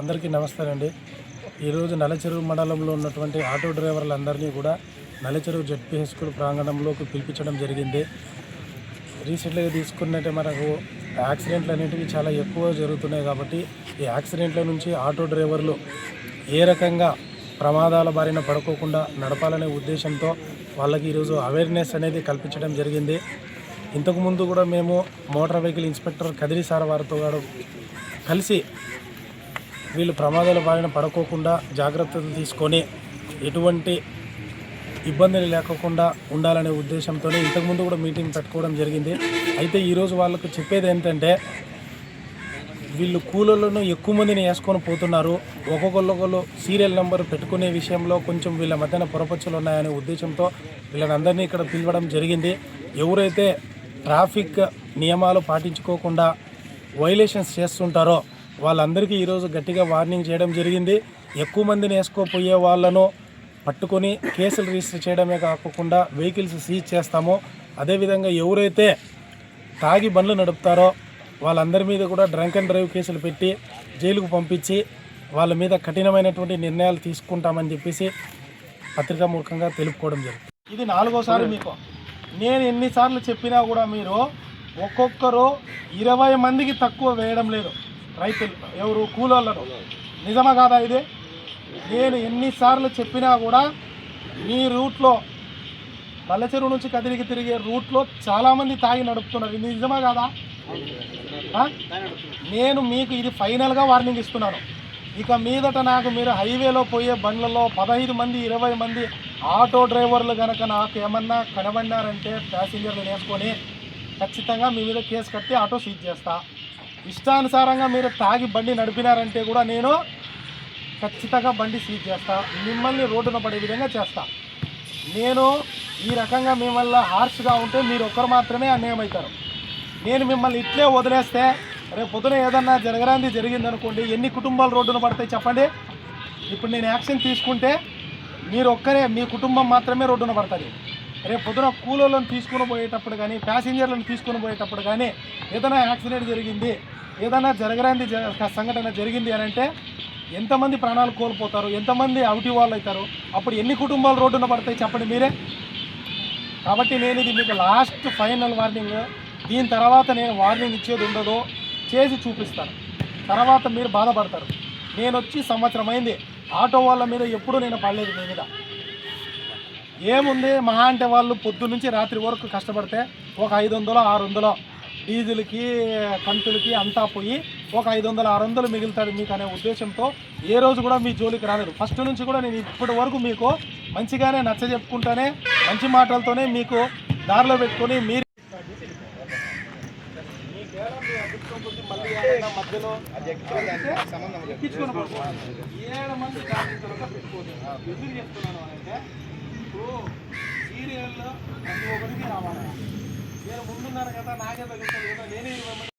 అందరికీ నమస్కారం. ఈరోజు నల్లచెరువు మండలంలో ఉన్నటువంటి ఆటో డ్రైవర్లందరినీ కూడా నల్లచెరువు జెడ్పీ స్కూల్ ప్రాంగణంలోకి పిలిపించడం జరిగింది. రీసెంట్గా తీసుకున్నట్టే మనకు యాక్సిడెంట్లు అనేటివి చాలా ఎక్కువ జరుగుతున్నాయి కాబట్టి ఈ యాక్సిడెంట్ల నుంచి ఆటో డ్రైవర్లు ఏ రకంగా ప్రమాదాల బారిన పడుకోకుండా నడపాలనే ఉద్దేశంతో వాళ్ళకి ఈరోజు అవేర్నెస్ అనేది కల్పించడం జరిగింది. ఇంతకుముందు కూడా మేము motor vehicle inspector Kadiri sir వారితో కలిసి వీళ్ళు ప్రమాదాల బారిన పడుకోకుండా జాగ్రత్తలు తీసుకొని ఎటువంటి ఇబ్బందులు లేకుండా ఉండాలనే ఉద్దేశంతో ఇంతకుముందు కూడా మీటింగ్ పెట్టుకోవడం జరిగింది. అయితే ఈరోజు వాళ్ళకు చెప్పేది ఏంటంటే వీళ్ళు కూలీలను ఎక్కువ మందిని వేసుకొని పోతున్నారు. ఒక్కొక్కరు సీరియల్ నెంబర్ పెట్టుకునే విషయంలో కొంచెం వీళ్ళ మధ్యన పొరపచ్చులు ఉన్నాయనే ఉద్దేశంతో వీళ్ళని అందరినీ ఇక్కడ పిలవడం జరిగింది. ఎవరైతే ట్రాఫిక్ నియమాలు పాటించుకోకుండా వైలేషన్స్ చేస్తుంటారో వాళ్ళందరికీ ఈరోజు గట్టిగా వార్నింగ్ చేయడం జరిగింది. ఎక్కువ మందిని వేసుకోపోయే వాళ్ళను పట్టుకొని కేసులు రిజిస్టర్ చేయడమే కాకుండా వెహికల్స్ సీజ్ చేస్తాము. అదేవిధంగా ఎవరైతే తాగి బండ్లు నడుపుతారో వాళ్ళందరి మీద కూడా డ్రంక్ అండ్ డ్రైవ్ కేసులు పెట్టి జైలుకు పంపించి వాళ్ళ మీద కఠినమైనటువంటి నిర్ణయాలు తీసుకుంటామని చెప్పేసి పత్రికాముఖంగా తెలుపుకోవడం జరిగింది. ఇది 4వ మీకు నేను ఎన్నిసార్లు చెప్పినా కూడా మీరు ఒక్కొక్కరు 20 మందికి తక్కువ వేయడం లేదు. రైతులు ఎవరు కూలోళ్ళను నిజమా కాదా? ఇది నేను ఎన్నిసార్లు చెప్పినా కూడా మీ రూట్లో నల్లచెరువు నుంచి కదిరికి తిరిగే రూట్లో చాలామంది తాగి నడుపుతున్నారు. ఇది నిజమా కాదా? నేను మీకు ఇది ఫైనల్గా వార్నింగ్ ఇస్తున్నాను. ఇక మీదట నాకు మీరు హైవేలో పోయే బండ్లలో 15 మంది 20 మంది ఆటో డ్రైవర్లు కనుక నాకు ఏమన్నా కనబడినారంటే ప్యాసింజర్లు వేసుకొని ఖచ్చితంగా మీ మీద కేసు కట్టి ఆటో సీజ్ చేస్తా. ఇష్టానుసారంగా మీరు తాగి బండి నడిపినారంటే కూడా నేను ఖచ్చితంగా బండి సీజ్ చేస్తా. మిమ్మల్ని రోడ్డున పడే విధంగా చేస్తా. నేను ఈ రకంగా మిమ్మల్ని హార్ష్గా ఉంటే మీరు ఒక్కరు మాత్రమే అన్యాయం అవుతారు. నేను మిమ్మల్ని ఇట్లే వదిలేస్తే రేపు పొద్దున ఏదన్నా జరిగిందనుకోండి, ఎన్ని కుటుంబాలు రోడ్డున పడతాయి చెప్పండి? ఇప్పుడు నేను యాక్షన్ తీసుకుంటే మీరు ఒక్కరే, మీ కుటుంబం మాత్రమే రోడ్డున పడుతుంది. రేపు పొద్దున కూలీలను తీసుకుని పోయేటప్పుడు కానీ ప్యాసింజర్లను తీసుకుని పోయేటప్పుడు కానీ ఏదైనా యాక్సిడెంట్ జరిగింది, ఏదైనా జరగరాంది సంఘటన జరిగింది అని అంటే ఎంతమంది ప్రాణాలు కోల్పోతారు, ఎంతమంది అవుటి వాళ్ళు అవుతారు, అప్పుడు ఎన్ని కుటుంబాలు రోడ్డున పడతాయి చెప్పండి మీరే. కాబట్టి నేను ఇది మీకు లాస్ట్ ఫైనల్ వార్నింగ్. దీని తర్వాత నేను వార్నింగ్ ఇచ్చేది ఉండదు, చేసి చూపిస్తాను. తర్వాత మీరు బాధపడతారు. నేను వచ్చి సంవత్సరం అయింది, ఆటో వాళ్ళ మీద ఎప్పుడూ నేను పడలేదు. మీ మీద ఏముంది, మహా అంటే వాళ్ళు పొద్దు నుంచి రాత్రి వరకు కష్టపడితే ఒక 500 600 డీజిల్కి కంతులకి అంతా పోయి ఒక 500 600 మిగులుతాడు మీకు అనే ఉద్దేశంతో ఏ రోజు కూడా మీ జోలికి రాలేదు. ఫస్ట్ నుంచి కూడా నేను ఇప్పటి వరకు మీకు మంచిగానే నచ్చజెప్పుకుంటానే, మంచి మాటలతోనే మీకు దారిలో పెట్టుకొని మీరు మళ్ళీ మధ్యలో 7 మంది పెట్టుకోవచ్చు. ఎందుకు చెప్తున్నాను అంటే ఇప్పుడు సీరియల్లో ప్రతి ఒక్కరికి రావాలి. నేను ముందున్నాను కదా, నాకే తగ్గుతుంది కదా, నేనే